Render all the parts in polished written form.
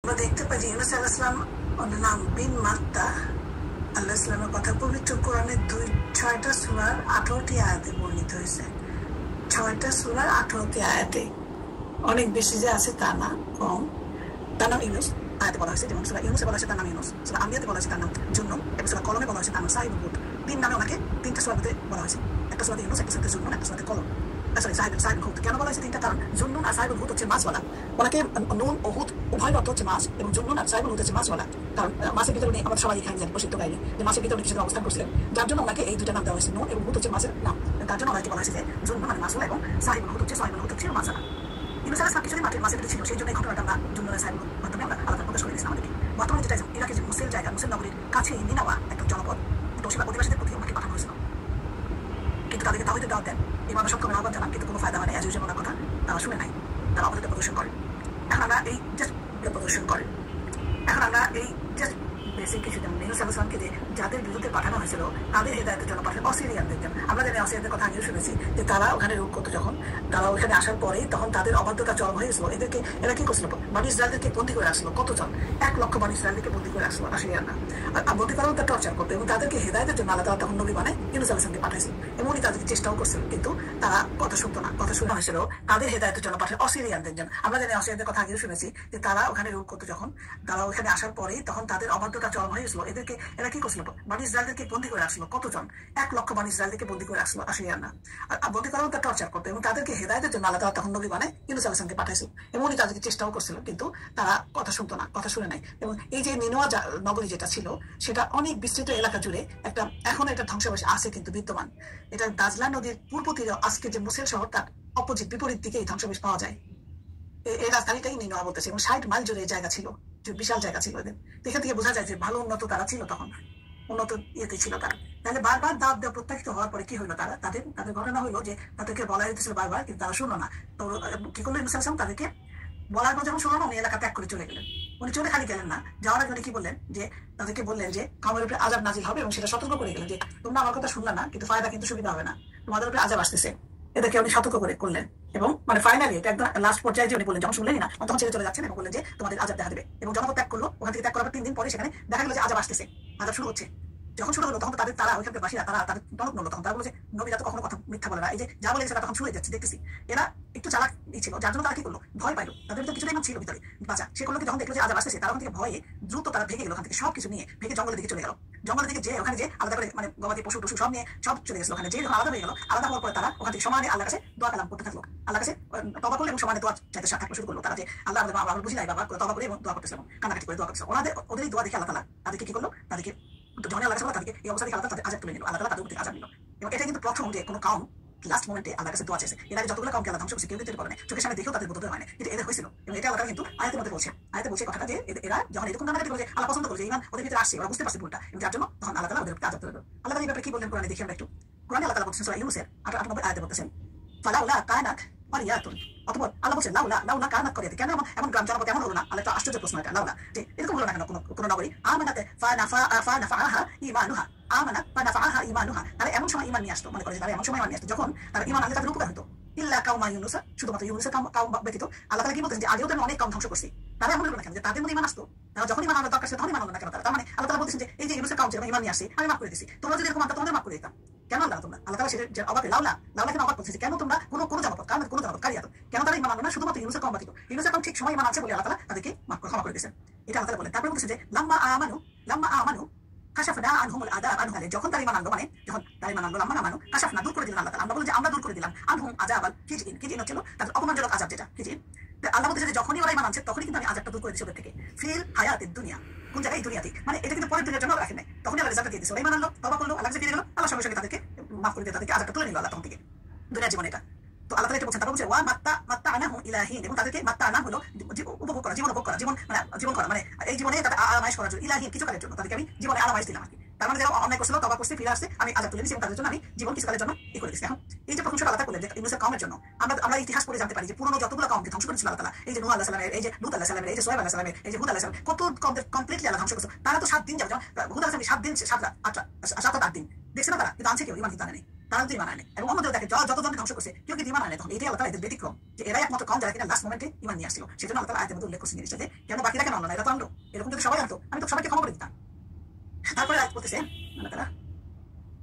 আমরা দেখতে পাই যে ইউনূস আলাইহিস সালাম ওনার নাম বিন মাত্তা আল্লাহ ইসলামের কথা পবিত্র কোরআনের 6টা সূরার 18টি আয়াতে বর্ণিত হয়েছে। 6টা সূরার 18টি আয়াতে, অনেক বেশি যে আছে তা না, কম। তার নাম ইউনূস আয়াতে বলা হয়েছে, যেমন সূরা ইউনূসে বলা হয়েছে তার নাম ইউনূস, সূরা আম্বিয়াতে বলা হয়েছে তার নাম জুন্নুন, এবং সূরা কলমে বলা হয়েছে তার নাম সাহিবুল হুদ। 3 নামে ওনাকে 3টা সূরাতে বলা হয়েছে, একটা সূরাতে ইউনূস, একটা সূরাতে জুন্নুন, একটা সূরাতে কলম। সাহিবুল হুদ কেন বলা হয়েছে 3টা? কারণ জুন্নুন আর সাহিবুল হুদ হচ্ছে মাছওয়ালা। ওনাকে নুন ও হুদ উভয় অর্থ হচ্ছে মাছ, এবং জুন্নুন আর সাহিবুল হুদ হচ্ছে মাছওয়ালা। কারণ মাছের ভিতরে উনি, আমরা সবাই এখানে জানি প্রসিদ্ধ কাহিনী যে মাছের ভিতরে কিছুদিন অবস্থান করছিলেন, যার জন্য ওনাকে এই 2টা নাম দেওয়া হয়েছে। নুন এবং হুদ হচ্ছে মাছের নাম, তার জন্য ওনাকে বলা হয়েছে যে জুন্নুন মানে মাছওয়ালা, এবং সাহিবুল হুদ হচ্ছে মাছওয়ালা। ইউনূস আলাইহিস সালাম কিছুদিন মাছের ভিতরে ছিল, সেই জন্য এই ঘটনাটা আমরা জুন্নুন আর সাহিবুল মাধ্যমে আমরা আলাদা প্রকাশ করে দিয়েছিলাম আমাদেরকে। বর্তমানে যেটা ইরাকের যে মুসলিম জায়গা, মুসলিম নগরীর কাছে নিনাওয়া একটা জনপদ, তোশিবা অধিবাসীদের প্রতি ওনাকে পাঠানো হয়েছিল, কিন্তু তাদেরকে তাওহীদের দাওয়াত দেন, এই মানুষ সবসময় আহ্বান জানান, কিন্তু কোনো ফায়দা হয় না। অ্যাজ ইউজুয়াল ওনার কথা তারা শুনে নাই, তারা অবদান প্রদর্শন করে। এখন আমরা এই জাস্ট প্রদর্শন করে এখন আমরা এই জাস্ট বেসিক কিছু যেমন ইউনূস আলাইহিস সালামকে যে যাদের বিরুদ্ধে পাঠানো হয়েছিল তাদের হেদায়েতের জন্য পাঠানো অসিরিয়ানদের জন্য। আমরা জানি অসিরিয়ানদের কথা আগেও শুনেছি যে তারা ওখানে রূপ করতো, যখন তারা ওখানে আসার পরেই তখন তাদের অবাধ্যতা চরম হয়েছিল। এদেরকে এরা কি করছিল? বনী ইসরায়েলদেরকে বন্দী করে আসলো। কতজন? 1 লক্ষ বনী ইসরায়েলদেরকে বন্দী করে আসলো অসিরিয়ানরা। আর বন্দী করাও তার টর্চার করতো, এবং তাদেরকে হেদায়েতের জন্য আল্লাহ তাআলা তখন নবী বানায় ইউনূস আলাইহিস সালামকে পাঠাইছিল, এবং উনি তাদেরকে চেষ্টাও করছিলেন, কিন্তু তারা কথা শুনতো না। কথা শোনা হয়েছিল তাদের হেদায়েতের জন্য পাঠায় অসিরিয়ানদের জন্য। আমরা জানি অসিরিয়ানদের কথা আগেও শুনেছি যে তারা ওখানে রূপ করতো, যখন তারা ওখানে আসার পরেই তখন তাদের অবাধ্যতা চরম হয়েছিল। এদেরকে এরা কি করছিল? বনী ইসরায়েলদেরকে বন্দী করে আসলো। কতজন? 1 লক্ষ বনী ইসরায়েলদেরকে বন্দী করে আসলো অসিরিয়ানরা। আর বন্দী করাও তার টর্চার করতো, এবং তাদেরকে হেদায়েতের জন্য আল্লাহ তাআলা তখন নবী বানায় ইউনূস আলাইহিস সালামকে পাঠাইছিল, এবং উনি তাদেরকে চেষ্টাও করছিল, কিন্তু তারা কথা শুনতো না, কথা শুনে নাই। এবং এই যে নিনোয়া নগরী যেটা ছিল, সেটা অনেক বিস্তৃত এলাকা জুড়ে একটা, এখন এটা ধ্বংসাবশেষ আছে কিন্তু বিদ্যমান। এটা দাজলা নদীর পূর্ব তীরে আজকে যে মুসেল শহর, তার অপোজিট বিপরীত দিকে এই ধ্বংসাবশেষ পাওয়া যায়। এই রাজধানীটাই নিনোয়া বলতেছে, এবং 60 মাইল জুড়ে এই জায়গা ছিল, যে বিশাল জায়গা ছিল এদের। এখান থেকে বোঝা যায় যে ভালো উন্নত তারা ছিল, তখন উন্নত ইয়েতে ছিল তারা। তাহলে বারবার দাওয়াত দেওয়া প্রত্যাখ্যাত হওয়ার পরে কি হলো? তাদের ঘটনা হলো যে তাদেরকে বলা হয়েছিল বারবার, কিন্তু তারা শুনলো না। তো কি করলো ইউনূস আলাইহিস সালাম? তাদেরকে বলার পর যখন শুনলো না, উনি এলাকা ত্যাগ করে চলে গেলেন। উনি চলে খালি গেলেন না, যাওয়ার আগে উনি কি বললেন? যে তাদেরকে বললেন যে কওমের উপরে আযাব নাজিল হবে, এবং সেটা সতর্ক করে গেলেন যে তোমরা আমার কথা শুনলা না, কিন্তু ফায়দা কিন্তু সুবিধা হবে না, তোমাদের উপরে আযাব আসতেছে। এদেরকে উনি সতর্ক করে করলেন, এবং মানে ফাইনালি এটা একদম লাস্ট পর্যায়ে যে উনি বললেন, যখন শুনলেনই না তখন ছেড়ে চলে যাচ্ছেন, এবং বললেন যে তোমাদের আযাব দেখা দেবে। এবং জনপদ ত্যাগ করলো। ওখান থেকে ত্যাগ করার 3 দিন পরে সেখানে দেখা গেল যে আযাব আসতেছে, আযাব শুরু হচ্ছে। যখন শুরু হলো তখন তারা ওইখানকার বাসীরা তাদের টনক নড়লো। তখন তারা বলে যে নবীরা তো কখনো কথা মিথ্যা বলে না, এই যে যা বলে সেটা তখন শুনে যাচ্ছে, দেখতেছি। এরা একটু চালাক ছিল, যার জন্য তারা কি করলো? ভয় পাইলো। তাদের ভিতরে কিছুটা ইমান ছিল ভিতরে বাঁচা। সে করলো কি, যখন দেখলো যে আযাব আসতেছে, তারা ওখান থেকে ভয়ে দ্রুত তারা ভেগে গেল, ওখান থেকে সবকিছু নিয়ে ভেগে জঙ্গলের দিকে চলে গেল। জঙ্গলের দিকে যে ওখানে যে আলাদা করে মানে গবাদি পশু টশু সব নিয়ে সব চলে গেছিল। ওখানে যে যখন আলাদা হয়ে গেল, আলাদা হওয়ার পরে তারা ওখান থেকে সমানে আল্লাহর কাছে দোয়া কালাম করতে থাকলো, আল্লাহর কাছে তওবা করলো, এবং সমানে দোয়া চাইতে থাকলো শুরু করলো। তারা যে আল্লাহ আমাদের বাবা বুঝি নাই বাবা, তওবা করে এবং দোয়া করতেছিল, কান্নাকাটি করে দোয়া করতেছিল। ওদের এই দোয়া দেখে আল্লাহ তাআলা তাদেরকে কি করলো? তাদেরকে যখন আল্লাহ কাছে তাদেরকে এই অবস্থা দেখে আল্লাহ তাদের আযাব তুলে নিল, আল্লাহ তাআলা তাদের উপর থেকে আযাব নিল। এবং এটা কিন্তু প্রথম যে কোনো কওম লাস্ট মোমেন্টে আল্লাহর কাছে দোয়া চেয়েছে। এর আগে যতগুলো কওমকে আল্লাহ ধ্বংস করেছে, কেউ কিন্তু করে নাই, চোখের সামনে দেখেও তাদের বোধ হয় না, কিন্তু এদের হয়েছিল। এবং এটা আল্লাহ কিন্তু আয়াতের মধ্যে বলছে, আয়াতে বলছে কথাটা যে এরা যখন এরকম কান্নাকাটি করে, আল্লাহ পছন্দ করে যে ঈমান ওদের ভিতরে আসছে, ওরা বুঝতে পারছে ভুলটা, এবং যার জন্য তখন আল্লাহ তাআলা ওদের উপর আযাব তুলে দিল। আল্লাহ তাআলা এই ব্যাপারে কি বললেন কোরআনে দেখি আমরা একটু। কোরআনে আল্লাহ তাআলা বলছেন সূরা ইউনূসের 98 আয়াতে বলতেছেন, ফালাউলা কানাত ক্বরিয়াতুন। অতঃপর আল্লাহ বলছেন লাউলা কানাত ক্বরিয়াতুন, কেন এমন গ্রাম জনপদ এমন হলো না? আল্লাহ একটা আশ্চর্য প্রশ্ন এটা, লাউলা যে এরকম হলো না কেন কোন নগরী? আমানাত ফানাফাআহা ঈমানুহা, আমানাত ফানাফাআহা ঈমানুহা। তারা এমন সময় ঈমান নিয়ে আসতো, মনে করে যে তারা এমন সময় ঈমান নিয়ে আসতো যখন তারা ঈমান আনলে তাদের উপকার হতো। ইল্লা কাওমা ইউনূস, শুধুমাত্র ইউনূসের কাওম ব্যতীত। আল্লাহ তাআলা কি বলতেন? যে আগেও তো অনেক কওম ধ্বংস করছি, তারা এমন হলো না কেন যে তাদের মধ্যে ঈমান আসতো? তারা যখন ঈমান আনার দরকার ছিল তখন ঈমান আনলো না কেন? তার মানে আল্লাহ তাআলা বলতেছেন যে এই যে ইউনূসের কওম যেমন ঈমান নিয়ে আসছে, আমি মাফ করে দিছি, তোমরা যদি এরকম আনতা তোমাদের মাফ করে দিতাম। কেন আল্লাহ তাআলা সেটা অবাকে লাউলা কেন অবাক করতেছে? কেন তোমরা কোনো জনপদ, কারণ কোনো জনপদ কারিয়াত, কেন তারা ঈমান আনলো না? শুধুমাত্র ইউনূসের কওম ব্যতীত। ইউনূসের কওম ঠিক সময় ঈমান আনছে বলে আল্লাহ তাআলা তাদেরকে ক্ষমা করে দিয়েছেন। এটা আল্লাহ তাআলা বলেন। তারপরে বলতেছে যে লাম্মা আমানু কাশাফনা আনহুমুল আযাব, যখন তারা ঈমান আনলো, মানে যখন তারা ঈমান আনলো, লাম্মা আমানু কাশাফনা, দূর করে দিলাম আল্লাহ তাআলা। আমরা বলি যে আমরা দূর করে দিলাম আনহুম আযাবাল হিজইন, হিজইন হচ্ছে তাদের অপমানজনক আযাব, যেটা হিজইন। আল্লাহ বলতেছে যে যখনই ওরা ঈমান আনছে তখনই কিন্তু আমি আযাবটা দূর করে দিয়েছি ওদের থেকে। ফিল হায়াতিদ দুনিয়া, কোন জায়গায়? দুনিয়াতে। মানে এটা কিন্তু পরের দুনিয়ার জন্য রাখেন নাই, তখনই আল্লাহ রিজাল্ট দিয়ে দিয়েছে। ওরা ঈমান আনলো, তওবা করলো, আল্লাহ কাছে ফিরে গেল, আল্লাহ সঙ্গে সঙ্গে তাদেরকে মাফ করে দিয়ে তাদেরকে আযাবটা তুলে নিল আল্লাহ তখন থেকে দুনিয়ার জীবনে। এটা তো আল্লাহ তাআলা এটা বলছেন। তারপর বলছে ওয়া মাত্তা'নাহুম ইলাহিন, এবং তাদেরকে মাত্তা'না হলো উপভোগ করা, জীবন উপভোগ করা, জীবন করা, মানে এই জীবনে তাদের আরামাইশ করার জন্য, ইলাহিন কিছু কালের জন্য তাদেরকে আমি জীবনে আরামাইশ দিলাম আর কি। তার মানে যারা অন্যায় করছিল তবা করছে ফিরে আসছে আমি আজাদ তুলে দিচ্ছি এবং তাদের জন্য আমি জীবন কিছুকালের জন্য করে দিচ্ছি। এখন এই যে প্রশংসা আল্লাহ করলেন যে ইউনুসের কওমের জন্য আমরা ইতিহাস পড়ে জানতে পারি যে পুরনো যতগুলো কওমকে ধ্বংস করেছিল আল্লাহ তাআলা, এই যে নূহ আলাইহিস সালামের, এই যে লূত আলাইহিস সালামের, এই যে সোহেব আলাইহিস সালামের, এই যে হুদ আলাইহিস সালাম, কত কওমদের কমপ্লিটলি আল্লাহ ধ্বংস করেছে। তারা তো 7 দিন যাবে, হুদ আলাইহিস সালাম 7 দিন 7 রাত 8 দিন দেখছে না তারা, কিন্তু আনছে কেউ ইমান দিতে আনেনি, তারা তো ইমান আনে। এবং অন্যদের দেখে যতজন ধ্বংস করছে কেউ কিন্তু ইমান আনে, তখন এটাই আল্লাহ তাআলা এদের ব্যতিক্রম যে এরাই একমাত্র কওম যারা কিনা লাস্ট মোমেন্টে ইমান নিয়ে আসছিল। সেজন্য আল্লাহ তাআলা আয়াতের মধ্যে উল্লেখ করছে জিনিসটা যে কেন বাকিরা কেন আনলো না, এরা তো আনলো। এরকম যদি সবাই আনতো আমি তো সবাইকে ক্ষমা করে দিতাম। তারপরে আয়াত করতেছে আল্লাহ তাআলা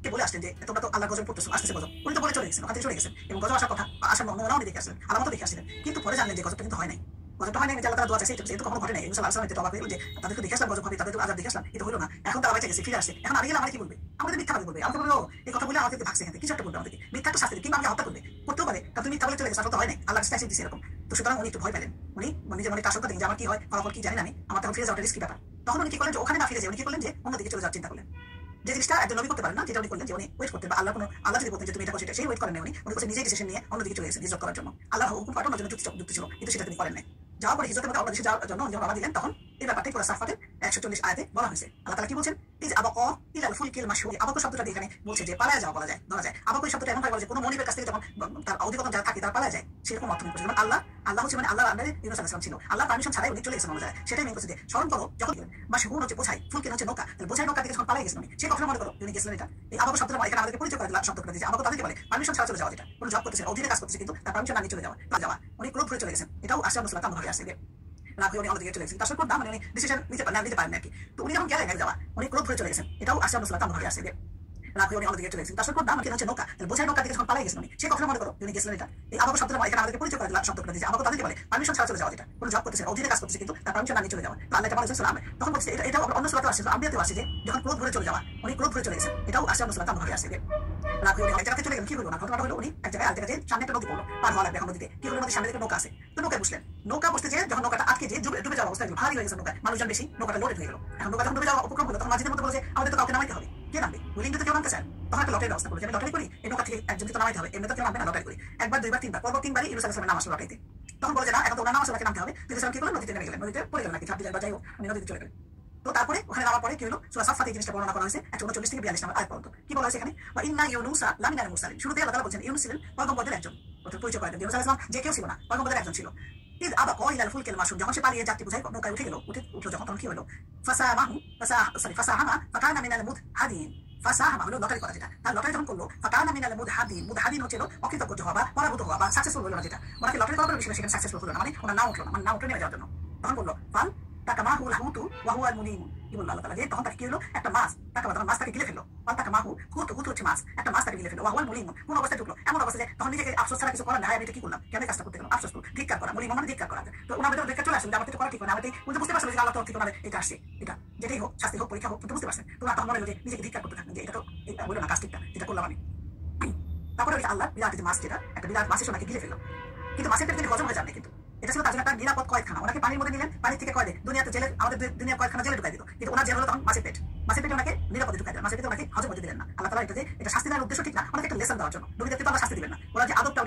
কে বলে আসছেন যে তোমরা তো আল্লাহ গজব পড়তেছো, আসতেছে গজব, উনি তো বলে চলে গেছেন, ওখান থেকে চলে গেছেন এবং গজব আসার কথা আসার নমুনাও দেখে আসলেন, আলামতও দেখে আসছিলেন, কিন্তু পরে জানলেন যে গজবটা কিন্তু হয় নাই। গজবটা হয় নাই যে আল্লাহ তাআলা দোয়া চাইছে, এটা কখনো ঘটে নাই। ইউসুফ আলাইহিস সালাম অবাক হয়ে যে তাদেরকে দেখে আসলাম গজব হবে, তাদের আযাব দেখে আসলাম, এটা হলো না, এখন তারা বেঁচে গেছে ফিরে আসছে, এখন আমি গেলে আমাকে কি বলবে, আমাদের মিথ্যা বলবে, আমাকে বলবে এই কথা বলে আমাকে ভাগছে, কিছু একটা বলবে আমাদেরকে, মিথ্যা একটা শাস্তি কিংবা আমাকে হত্যা করবে, করতেও পারে, কারণ তুমি মিথ্যা বলে চলে গেছো, আসলে তো হয় নাই, আল্লাহ চাইছে দিচ্ছে এরকম। তো সুতরাং উনি একটু ভয় পেলেন, উনি নিজের মনে আশঙ্কা দেখেন যে আমার কি হয়, ফলাফল কি জানেন আমি, আমার তখন ফিরে যাওয়াটা রিস্কি ব্যাপার। তখন উনি কি করলেন যে ওখানে না ফিরে যায়, উনি কি করলেন যে অন্যদিকে চলে যাওয়ার চিন্তা করলেন। যে জিনিসটা একজন নবী করতে পারেন না, যেটা উনি করলেন যে উনি ওয়েট করতে, বা আল্লাহ যদি বলতেন যে তুমি এটা করো, সেই ওয়েট করেন না, উনি করছেন নিজেই ডিসিশন নিয়ে অন্যদিকে চলে গেছেন হিজরত করার জন্য। আল্লাহ হুকুম পাঠানোর জন্য যুক্তি ছিল, কিন্তু সেটা তিনি করেন নাই। যাওয়ার পরে হিজরতের মধ্যে অন্য দেশে যাওয়ার জন্য যখন রওনা দিলেন, তখন এই ব্যাপারটাই পুরো সাফাতের 140 আয়াতে বলা হয়েছে। আল্লাহ তাআলা কি বলছেন, এই যে আবাক ইলাল ফুলকিল মাশহুর, আবাক শব্দটা এখানে বলছে যে পালায়া যাওয়া বলা যায়, ধরা যায়। আবাক শব্দটা এমন ভাবে বলা যায় কোনো মনিবের কাছ থেকে যখন তার অধিকতম যারা থাকে তারা পালায়া যায়, সেরকম অর্থ করছে। যেমন আল্লাহ হচ্ছে মানে আল্লাহর আন্ডারে ইউনূস আলাইহিস সালাম ছিল, আল্লাহ পারমিশন ছাড়াই উনি চলে গেছেন অন্য জায়গায়, সেটাই মেন করছে যে স্মরণ করো যখন মাশহুর হচ্ছে বোঝাই, ফুলকিল হচ্ছে নৌকা, তাহলে বোঝাই নৌকা থেকে যখন পালাই গেছেন উনি, সেই কথা মনে করো উনি গেছিলেন। এটা এই আবাক শব্দটা এখানে আমাদেরকে পরিচয় করে দিলাম, শব্দ করে দিয়েছে। আবাক তাদেরকে বলে পারমিশন ছাড়া চলে যাওয়া, যেটা কোনো জব করতেছে অধীনে কাজ করতেছে কিন্তু তার পারমিশন না নিয়ে চলে যাওয়া, উনি ক্রোধ করে চলে গেছেন। এটাও আশা মুসলাম ভাবে আসছে রাগ হয়ে উনি অন্যদিকে চলে গেছেন, তার সাথে মানে উনি ডিসিশন নিতে পারেন আর কি। তো উনি যখন গেলেন যাওয়া, উনি ক্রোধ হয়ে চলে গেছেন, এটাও আশা মুসলাম ভাবে আসছে রাগ হয়ে উনি অন্যদিকে চলে গেছেন, তার সাথে মানে হচ্ছে নৌকা, তাহলে বোঝাই নৌকা থেকে যখন পালাই গেছেন উনি, সেই কথা মনে করো উনি গেছিলেন। এটা এই আবাক শব্দটা এখানে আমাদেরকে পরিচয় করে দিলাম, শব্দ করে দিয়েছে। আবাক তাদেরকে বলে পারমিশন ছাড়া চলে যাওয়া, যেটা কোনো জব করতেছে অধীনে কাজ করতেছে কিন্তু তার পারমিশন না নিয়ে চলে যাওয়া। তো আল্লাহ তাআলা বলেছেন তখন বলছে এটা অন্য সূরাতে আসছে, আম্বিয়াতেও আসছে যে যখন ক্রোধ ভরে চলে যাওয়া, উনি ক্রোধ ভরে চলে গেছেন, এটাও আশা মুসলাম ভাবে আসছে রাগ হয়ে উনি এক জায়গাতে চলে গেলেন। কি হলো না, ঘটনাটা হলো উনি এক জায়গায় আরেক জায়গায় সামনে একটা নদী পড়লো, পার হওয়া লাগবে এখন নদীতে। কি হলো, নদীর সামনে থেকে নৌকা আছে, তো নৌকায় বসলেন। নৌকা বসতে যে যখন নৌকাটা আটকে যে ডুবে যাওয়া অবস্থা, ভারী হয়ে গেছে নৌকায়, মানুষজন বেশি, নৌকাটা লোডেড হয়ে গেল। এখন নৌকা যখন ডুবে যাওয়া উপক্রম হলো, তখন মাঝিদের মধ্যে বলে যে আমাদের তো কাউকে নামাইতে হবে, কে নামবে, উইলিং তো কেউ নামতে চান। তখন একটা লটারির ব্যবস্থা করলো যে আমি লটারি করি, এই নৌকা থেকে একজনকে তো নামাইতে হবে, এমনি তো কেউ নামবে না, লটারি করি। একবার দুইবার তিনবার, পরপর তিনবারই ইউনূস আলাইহিস সালামের নাম আসলো লটারিতে। তখন বলে যে না, এখন তো ওনার নাম আসলে নামতে হবে। ইউনূস কি করলেন, নদীতে নেমে গেলেন, নদীতে পড়ে গেলেন নাকি ঝাঁপ দিলেন বা যাই হোক, উনি নদীতে চলে গেলেন। তো তারপরে ওখানে নামার পরে কি হলো, সূরা সাফফাতে এই জিনিসটা বর্ণনা করা হয়েছে 139 থেকে 42 নম্বর আয়াত পর্যন্ত। কি বলা হয়েছে এখানে, ওয়া ইন্না ইউনূসা লামিনাল মুরসালিন। শুরুতে আল্লাহ তাআলা বলছেন ইউনূস ছিলেন পয়গম্বরদের একজন, অর্থাৎ পরিচয় করে দেন ইউনূস আলাইহিস সালাম যে কেউ ছিল না, পয়গম্বরদের একজন ছিল। ইদ আবাক ইলাল ফুলকিল মাশহুর, যখন সে পালিয়ে যাত্রী বোঝাই নৌকায় উঠলো যখন, তখন কি হলো, ফাসাহামা ফাকানা মিনাল মুদহাদিন। ফাসাহামা হলো লটারি করা, যেটা তার লটারি যখন করলো, ফাকানা মিনাল মুদহাদিন। মুদহাদিন হচ্ছে অকৃতজ্ঞ হওয়া বা পরাভূত হওয়া বা সাকসেসফুল হলো না, যেটা ওনাকে লটারি করার বিষয় সেখানে সাকসেসফুল হলো না, মানে ওনার নাও উঠলো না, মানে নাও উঠে নেমে যাওয়ার জন্য। তখন বললো ফাল তাকামাহুল হুতু ওয়া হুয়াল মুনিম। কি বললো আল্লাহ তাআলা, যে তখন তাকে কি হলো, একটা মাছ তখন মাছ তাকে গিলে ফেললো। ফাল তাকামাহু, হুতু হচ্ছে মাছ, একটা মাছ তাকে গিলে ফেললো। ওয়া হুয়াল মুনিম, কোন অবস্থায় ঢুকলো, এমন অবস্থা যে তখন নিজেকে আফসোস ছাড়া কিছু করার নাই, আমি এটা কি করলাম, কেন কাজটা করতে গেলাম, আফসোস করো, ধিক্কার করা, মুনিম মানে ধিক্কার করা। তো ওনার ভিতরে ধিক্কার চলে আসলে আমার তো করা ঠিক না, আমি বুঝতে পারছিলাম যে আল্লাহ তরফ থেকে ওনার এটা আসছে, এটা যেটাই হোক, শাস্তি হোক, পরীক্ষা হোক, কিন্তু বুঝতে পারছেন। তো তখন মনে হলো যে নিজেকে ধিক্কার করতে থাকেন যে এটা তো বললো না কাজ ঠিকটা, যেটা করলাম আমি। তারপরে আল্লাহ বিরাট যে মাছ, যেটা একটা বিরাট মাছের ওনাকে গিলে ফেললো, কিন্তু মাছের পেটে তিনি হজম হয়ে যান কিন্তু এটা ছিল তার জন্য একটা নিরাপদ কয়েকখানা। ওনাকে পানির মধ্যে নিলেন, পানি থেকে কয়েদে দুনিয়াতে জেলে, আমাদের দুনিয়া কয়েকখানা জেলে ঢুকাই দিত, কিন্তু ওনার জেল হলো তখন মাছের পেটে ওনাকে নিরাপদে ঢুকাই দিলেন, মাছের পেটে ওনাকে হজম করতে দিলেন না। আল্লাহ তাআলা এটা শাস্তি দেওয়ার উদ্দেশ্য ঠিক না, ওনাকে একটা লেসন দেওয়ার জন্য। নবীদেরকে তো আল্লাহ শাস্তি দিবেন না, ওরা যে আদবটা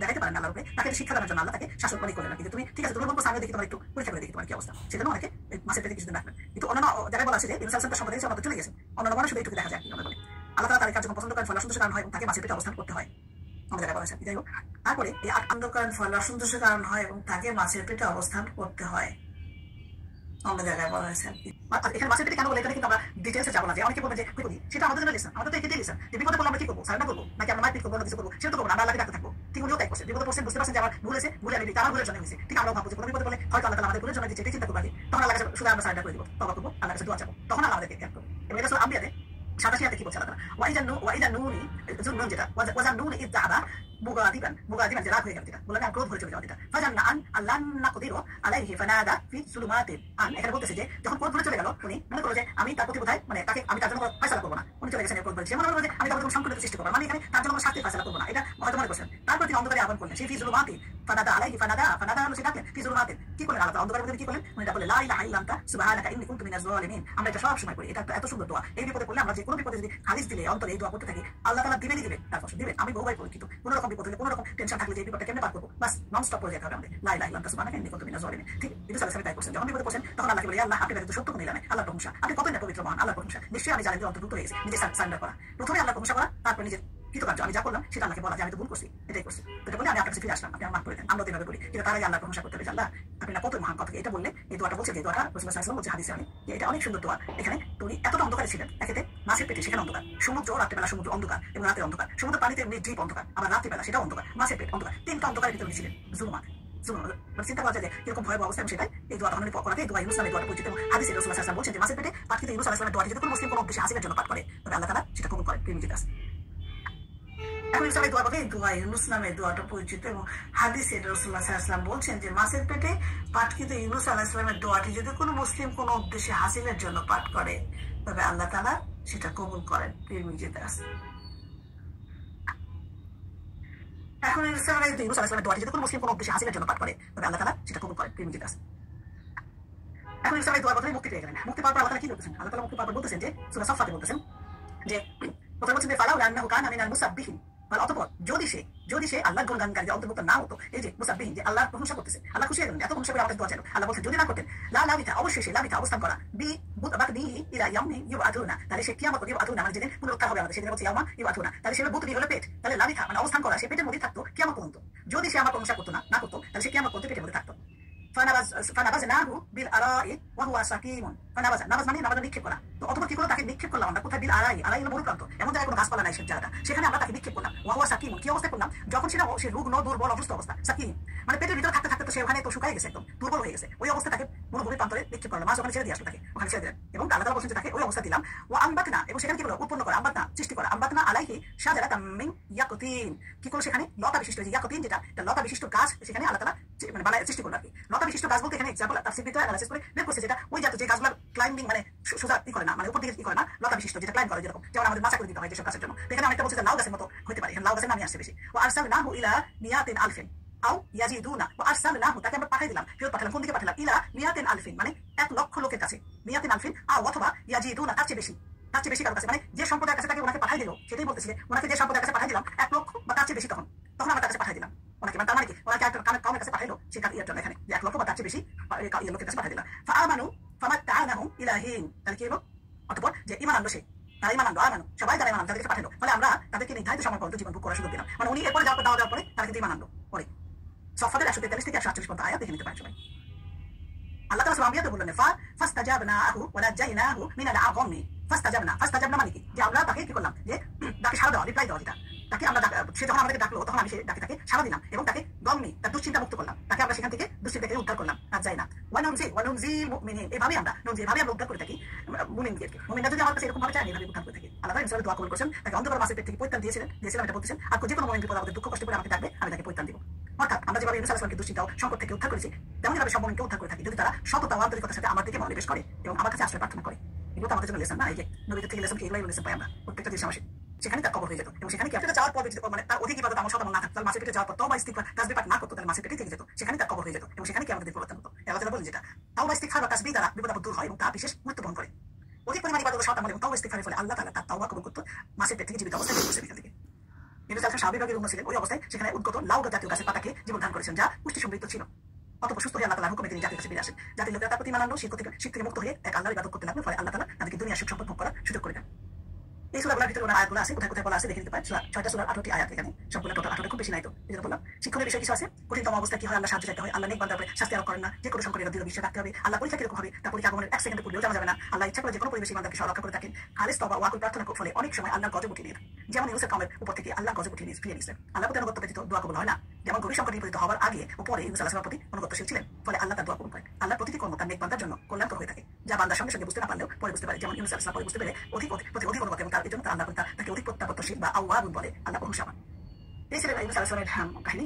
দেখাইতে পারেন আল্লাহর উপরে, তাকে শিক্ষা দেওয়ার জন্য আল্লাহ তাকে শাসন করলেন না। কিন্তু তুমি ঠিক আছে, তুমি বলবো সামনে দেখি তোমার একটু পরীক্ষা করে দেখি তোমার কি অবস্থা, সেজন্য অনেকে মাছের পেটে কিছুদিন রাখবেন। কিন্তু অন্যান্য জায়গায় বলা আছে যে ইউনূস আলাইহিস সালাম সম্বন্ধে আমাদের চলে গেছে, অন্যান্য মানুষ শুধু একটু দেখা যায়। আমরা বলি আল্লাহ তাআলা তার কার্যক্রম পছন্দ করেন, ফল সন্তোষের কারণ হয় এবং তাকে মাছের পেটে অবস্থান করতে হয়, অন্য জায়গায় বলা আছে। যাই হোক, তারপরে এই আনন্দকরণ ফল অসন্তোষের কারণ হয় এবং তাকে মাছের পেটে অবস্থান করতে হয়, অন্য জায়গায় বলা হয়েছে। এখানে মাছের পেটে কেন বলে, এখানে কিন্তু আমরা ডিটেলসে যাবো না, যে অনেকে বলবে যে করি, সেটা আমাদের জন্য লিসন, আমাদের তো এটাই লিসন যে বিপদে পড়লে আমরা কি করবো, সারেন্ডার করবো নাকি আমরা মাইপিট করবো, কিছু করবো, সেটা তো করবো না, আমরা আল্লাহকে ডাকতে থাকবো। ঠিক উনিও তাই করছে, বিপদে পড়ছেন, বুঝতে পারছেন যে আমার ভুল হয়েছে, ভুলে আমি তার ভুলের জন্য হয়েছে, ঠিক আমরাও ভাববো যে কোনো বিপদে পড়লে হয়তো আল্লাহ তাআলা আমাদের ভুলের জন্য দিচ্ছে, এটাই চিন্তা করবো আগে, তখন আল্লাহ কাছে শুধু আমরা সারেন্ডার করে দিব, তওবা করবো, আল্লাহর কাছে দোয়া চাবো, তখন আল্লাহ আমাদেরকে হেল্প করবে। এবং এটা সূরা আম্বিয়াতে 87 কি বলছে আল্লাহ তাআলা, ওয়াইদা নুনি জুন্নুন, যেটা ওয়াজান নুনি ইযআবা মুগাদিবান যে রাগ হয়ে গেল, যেটা বললাম আমি ক্রোধ ভরে চলে যাওয়া, যেটা ফাজান্না আন আল্লাহ নাকদিরু আলাইহি ফানাদা ফি সুলুমাতিন আন। এখানে বলতেছে যে যখন ক্রোধ ভরে চলে গেল, উনি মনে করলো যে আমি তার প্রতি বোধহয় মানে তাকে আমি তার জন্য ফয়সালা করবো না, উনি চলে গেছেন ক্রোধ ভরে, মনে করলো যে আমি তার জন্য সংকট সৃষ্টি করবো, মানে এখানে তার জন্য শাস্তি ফয়সালা করবো না, এটা হয়তো মনে করছেন। তারপর তিনি অন্ধকারে আহ্বান করলেন, সেই ফি সুলুমাতি ফানাদা আলাইহি ফানাদা হলো সে ডাকলেন ফি যুলুমাতিন, কি করলেন আল্লাহ অন্ধকারের মধ্যে কি করলেন, এটা বলে লা ইলাহা ইল্লা আনতা সুবহানাকা ইন্নী কুনতু মিনাজ জালিমিন। আমরা এটা সব সময় করি, এটা এত সুন্দর দোয়া। এই বিপদে পড়লে আমরা যে কোনো বিপদে যদি হাদিস দিলে অন্তরে এই দোয়া করতে থাকি, আল্লাহ তাআলা দিবেনই দিবেন, তারপর দিবেন। আমি বহুবার পরিচিত, কোনো রকম বিপদ হলে, কোনো রকম টেনশন থাকলে যে বিপদটা কেমনে পার করবো, বাস নন স্টপ করে যেতে হবে আমাদের, লা ইলাহা ইল্লা আনতা সুবহানাকা ইন্নী কুনতু মিনাজ জালিমিন। ঠিক ইদ্রিস আলাইহিস সালাম তাই করছেন, যখন বিপদে পড়ছেন তখন আল্লাহকে বলে আল্লাহ আপনি ব্যতীত সত্য কোনো ইলাহ নাই, আল্লাহর প্রশংসা, আপনি কতই না পবিত্র মহান, আল্লাহর প্রশংসা। নিশ্চয়ই আমি জালিমদের অন্তর্ভুক্ত হয়ে গেছি, নিজে সারেন্ডার করা, প্রথমে আল্লাহর প্রশংসা করা, তারপর নিজের কৃতকার্য আমি যা করলাম সেটা আল্লাহকে বলা যে আমি তো ভুল করছি, এটাই করছি, এটা বলে আমি আপনার কাছে ফিরে আসলাম, আপনি আমার মাফ করে দেন। আমরা তো এভাবে বলি, কিন্তু তার আগে আল্লাহর প্রশংসা করতে হবে, আল্লাহ আপনি না কত মহান কথা। এটা বললে এই দোয়াটা বলছে, যে দোয়াটা রাসূলুল্লাহ সাল্লাল্লাহু আলাইহি ওয়াসাল্লাম বলছে হাদিসে অনেক, যে এটা অনেক সুন্দর দোয়া। এখানে তুমি এতটা অন্ধকারে ছিলেন, একেতে মাছের পেটে সেখানে অন্ধকার, সমুদ্র রাত্রিবেলা সমুদ্র অন্ধকার এবং রাতের অন্ধকার, সমুদ্র পানিতে এমনি ডিপ অন্ধকার, আবার রাত্রিবেলা সেটা অন্ধকার, মাছের পেট অন্ধকার, তিনটা অন্ধকারের ভিতরে ছিলেন, জুলুমাত। চিন্তা করা যায় যে কিরকম ভয়াবহ অবস্থা, সেটাই এই দোয়াটা অনেক করাতে এই দোয়া ইউনুস নামের দোয়াটা পরিচিত। এবং হাদিসে রাসূলুল্লাহ সাল্লাল্লাহু আলাইহি ওয়াসাল্লাম বলছেন যে মাছের পেটে পাখিতে ইউনুস আলাইহিস সালামের দোয়াটি যদি কোনো মুসলিম কোনো উদ্দেশ্যে হাসিলের জন্য পাঠ করে, তবে আল্লাহ তাআলা সেটা কবুল করেন, প্রেমিক আছে। এখন ইসলামের দোয়া বলতে এই দোয়া ইউনুস নামের দোয়াটা পরিচিত। এবং হাদিসে রাসূলুল্লাহ সাল্লাল্লাহু আলাইহি ওয়াসাল্লাম বলছেন যে মাছের পেটে পাটকিতে ইউনুস আলাইহিস সালামের দোয়াটি যদি কোনো মুসলিম কোনো উদ্দেশ্যে হাসিলের জন্য পাঠ করে, তবে আল্লাহ তাআলা সেটা কবুল করেন, প্রেমিক আছে। এখন ইউনুস আলাইহিস সালামের দোয়াটি যদি কোনো মুসলিম কোনো উদ্দেশ্যে হাসিলের জন্য পাঠ করে, তবে আল্লাহ তাআলা সেটা কবুল করেন, প্রেমিক আছে। এখন ইসলামের দোয়া বলতে মুক্তি পেয়ে গেলেন, মুক্তি পাওয়ার পর আল্লাহ তাআলা কি বলতেছেন, আল্লাহ তাআলা মুক্তি পাওয়ার পর বলতেছেন যে সূরা সাফফাতে বলতেছেন যে প্রথমে বলছেন যে ফালাউলা আন্নাহু কানা মিনাল মুসাব্বিহিন, অতঃপর যদি সে আল্লাহর গুণগানকারী অন্তর্ভুক্ত না হতো, এই যে মুসাব্বিহিন যে আল্লাহর প্রশংসা করতেছে, আল্লাহ খুশি হলেন, এত প্রশংসা করে আমাদের দোয়া চাইলো, আল্লাহ বলছেন যদি না করতেন লা লাবিথা, অবশ্যই সে লাবিথা অবস্থান করা বাকদিহি ইলা ইয়াউমি ইউআদুনা, তাহলে সে কিয়ামত ইউআদুনা মানে যেদিন পুনরুত্থান হবে আমাদের, সেদিন বলছে ইয়াউমা ইউআদুনা, তাহলে সে বুতনি হলো পেট, তাহলে লাবিথা মানে অবস্থান করা, সে পেটের মধ্যে থাকতো কিয়ামত পর্যন্ত। যদি সে আমার প্রশংসা করতো না করতো, তাহলে সে কিয়ামত পর্যন্ত পেটের মধ্যে থাকতো। ফানাবাযনাহু বিল আরাই ওয়া হুয়া সাকিমুন, নাবাজ মানে নাবাজ নিক্ষেপ করা। তো অতঃপর কি করলো, তাকে নিক্ষেপ করলাম আমরা কোথায়, বিল আরাই, আরাই হলো মরুপ্রান্ত, এমন জায়গায় কোনো গাছপালা নাই সে জায়গাটা, সেখানে আমরা তাকে নিক্ষেপ করলাম। ওয়া হুয়া সাকিমুন, কি অবস্থায় করলাম, যখন সে রুগ্ন দুর্বল অসুস্থ অবস্থা, সাকিম মানে পেটের ভিতরে থাকতে থাকতে তো সে ওখানে তো শুকায় গেছে, একদম দুর্বল হয়ে গেছে, ওই অবস্থা তাকে মরুভূমির প্রান্তরে নিক্ষেপ করলাম, মাছ ওখানে ছেড়ে দিয়ে আসলো, তাকে ওখানে ছেড়ে দিলেন। এবং আল্লাহ তাআলা বলছেন যে তাকে ওই অবস্থা দিলাম। ওয়া আম্বাতনা, এবং সেখানে কি হলো, উৎপন্ন করা, আম্বাতনা সৃষ্টি করা, আম্বাতনা আলাইহি শাজারাতাম মিন ইয়াকুতিন, কি করলো সেখানে লতা বিশিষ্ট, যে ইয়াকুতিন যেটা লতা বিশিষ্ট গাছ, সেখানে আল্লাহ তাআলা মানে বানায় সৃষ্টি করলো আর কি। লতা বিশিষ্ট গাছ বলতে এখানে এক্সাম্পল তাফসীরবিদরা অ্যানালাইসিস করে বের করছে, যেটা ওই জাতীয় যে গাছগুলো ক্লাইম্বিং মানে সোজা করে না, মানে উপর দিকে করে না, লতা বিশিষ্ট যেটা ক্লাইম্ব করে, যেরকম যেমন আমাদের মাচা করে দিতে হয় যেসব গাছের জন্য। এখানে অনেকটা বলছে যে লাউ গাছের মতো হতে পারে, এখানে লাউ গাছের নামই আসছে বেশি। ও আরসালনাহু ইলা মিয়াতিন আলফিন আও ইয়াজিদুনা, ও আরসালনাহু তাকে আমরা পাঠিয়ে দিলাম, ফেরত পাঠালাম, কোন দিকে পাঠালাম, ইলা মিয়াতিন আলফিন মানে 1,00,000 লোকের কাছে, মিয়াতিন আলফিন আও অথবা ইয়াজিদুনা তার চেয়ে বেশি কারো কাছে, মানে যে সম্প্রদায়ের কাছে তাকে ওনাকে পাঠিয়ে দিল, সেটাই বলতেছিল, ওনাকে যে সম্প্রদায়ের কাছে পাঠিয়ে দিলাম 1,00,000 বা তার চেয়ে বেশি, তখন আমরা তার কাছে পাঠিয়ে দিলাম ওনাকে, মানে তার মানে কি, ওনাকে একটা কাউমের কাছে পাঠাইলো, সে ইয়ার জন্য এখানে 1,00,000 বা তার চেয়ে বেশি ইয়ের লোকের কাছে পাঠিয়ে দিলাম। ফাআমানু ফামাত্তা'নাহুম ইলা হিন, তাহলে কি হলো, অতঃপর যে ঈমান আনলো সে, তারা ঈমান আনলো, আমানু সবাই যারা ঈমান আনলো তাদেরকে পাঠালো, ফলে আমরা তাদেরকে নির্ধারিত সময় পর্যন্ত জীবন ভোগ করার সুযোগ দিলাম। মানে উনি এরপরে যাওয়ার পরে তারা কিন্তু ঈমান আনলো। পরে সফাতের 143 থেকে 148 পর্যন্ত আয়াত দেখে নিতে পারেন সবাই। আল্লাহ তাআলা সূরা আম্বিয়াতে বললেন ফাস্তাজাবনাহু ওয়া নাজাইনাহু মিনাল আগামি, ফাস্তাজাবনা মানে কি, যে আমরা তাকে কি করলাম, যে তাকে সাড়া দেওয়া, রিপ্লাই দেওয়া, যেটা তাকে আমরা সে যখন আমাদেরকে ডাকলো তখন আমি সে ডাকে তাকে সাড়া দিলাম, এবং তাকে গম্মি তার দুশ্চিন্তা মুক্ত করলাম, তাকে আমরা সেখান থেকে দুশ্চিন্তা থেকে উদ্ধার করলাম। আর যাই না ওয়ানুনজি মুমিনিন, এভাবে আমরা উদ্ধার করে থাকি মুমিনদেরকে। মুমিনরা যদি আমার কাছে এরকম ভাবে চায়, এভাবে উদ্ধার করে থাকি। আল্লাহ তাআলা ইনসাফে দোয়া কবুল করেছেন, তাকে অন্ধকার মাছের পেট থেকে পরিত্রাণ দিয়েছিলাম এটা বলতেছেন। আর যে কোনো মুমিন বিপদ আপদে দুঃখ কষ্ট করে আমাকে ডাকবে, আমি তাকে পরিত্রাণ দিব। অর্থাৎ আমরা যেভাবে ইউনুস আলাইহিস সালামকে দুশ্চিন্তা ও সংকট থেকে উদ্ধার করেছি, তেমনি ভাবে সব মুমিনকে উদ্ধার করে থাকি, যদি তারা সততা ও আন্তরিকতার সাথে আমার দিকে মনোনিবেশ করে এবং আমার কাছে আশ্রয় প্রার্থনা করে। এগুলো তো আমাদের জন্য লেসন না, এই যে নবীদের থেকে লেসন কি, এগুলোই লেসন পাই আমরা প্রত্যেকটা দিন সমাজে। সেখানে তার কবর হয়ে যেত, এবং সেখানে কি আপনারা যাওয়ার পর মানে তার অধিক ইবাদত আমল সাধারণ না থাকতো, মাছের পেটে যাওয়ার পর তওবা ইস্তিগফার তাসবিহ পাঠ না করতো, তাহলে মাছের পেটে থেকে যেত, সেখানে তার কবর হয়ে যেত, এবং সেখানে কি আমাদের পরিবর্তন হতো। আল্লাহ তাআলা বলেন যেটা তওবা ইস্তিগফার বা তাসবিহ দ্বারা বিপদ আপদ দূর হয় এবং তা বিশেষ মৃত্যু বহন করে। অধিক পরিমাণ ইবাদত সাধারণ আমল এবং তওবা ইস্তিগফারের ফলে আল্লাহ তাআলা তার তওবা কবুল করতো, মাছের পেট থেকে জীবিত অবস্থায় বের করছেন এখান থেকে। ইউনুস আলাইহিস সালাম স্বাভাবিকভাবে রুগ্ন ছিলেন, ওই অবস্থায় সেখানে উদ্গত লাউ জাতীয় গাছের পাতাকে জীবন দান করেছেন, যা পুষ্টি সমৃদ্ধ ছিল। অতঃপর সুস্থ হয়ে আল্লাহ তাআলার হুকুমে তিনি জাতির কাছে ফিরে আসেন। জাতির লোকেরা তার প্রতি ঈমান আনলো, শিরক থেকে মুক্ত হয়ে এক আল্লাহর ইবাদত করতে লাগলো, ফলে আল্লাহ তাআলা তাদেরকে দুনিয়ার সুখ সম্পদ ভোগ করার সুযোগ করে দেন। এই সূরাগুলোর ভিতরে ওনার আয়াতগুলো আছে, কোথায় বলা আছে দেখে নিতে পারেন। 6টা সূরার 18টি আয়াত, এখানে সবগুলো টোটাল 18, খুব বেশি নাই তো, এজন্য বললাম। শিক্ষণের বিষয় কিছু আছে, কঠিনতম অবস্থায় কি হয়, আল্লাহ সাহায্য চাইতে হয়, আল্লাহ নেক বান্দার উপরে শাস্তি আরোপ করেন না, যে কোনো সংকটের দৃঢ় বিশ্বাস রাখতে হবে। আল্লাহ পরীক্ষা কিরকম হবে, তার পরীক্ষা আগমনের 1 সেকেন্ডের পূর্বেও জানা যাবে না। আল্লাহ ইচ্ছা করে যে কোনো পরিবেশে বান্দাকে রক্ষা করে থাকেন। খালিস তওবা ওয়াকুল প্রার্থনার ফলে অনেক সময় আল্লাহর গজব উঠিয়ে নিয়ে, যেমন ইউসুফ কওমের উপর থেকে আল্লাহ গজব উঠিয়ে ফিরিয়ে নিয়েছিলেন। আল্লাহ প্রতি অনুগত্য ব্যতীত দোয়া কবুল হয় না, যেমন গভীর সংকটে নিপতিত হওয়ার আগে ও পরে ইউসুফ আলাইহিস সালামের প্রতি অনুগত্যশীল ছিলেন, ফলে আল্লাহ তার দোয়া কবুল করেন। আল্লাহর প্রতিটি কর্ম তার নেক বান্দার জন্য কল্যাণকর হয়ে থাকে, যা বান্দার সঙ্গে সঙ্গে বুঝতে না পারলেও পরে বুঝতে পারে। যেমন ইউসুফ আলাইহিস সালাম পরে বুঝতে পেরে অধিক অনুগত, এবং তার এই জন্য আল্লাহ তাকে অধিক প্রত্যাবর্তনশীল বা আওয়াব বলে, আল্লাহ প্রশংসা পান। এই ছিল ইউসুফ আলাইহিস সালামের কাহিনী।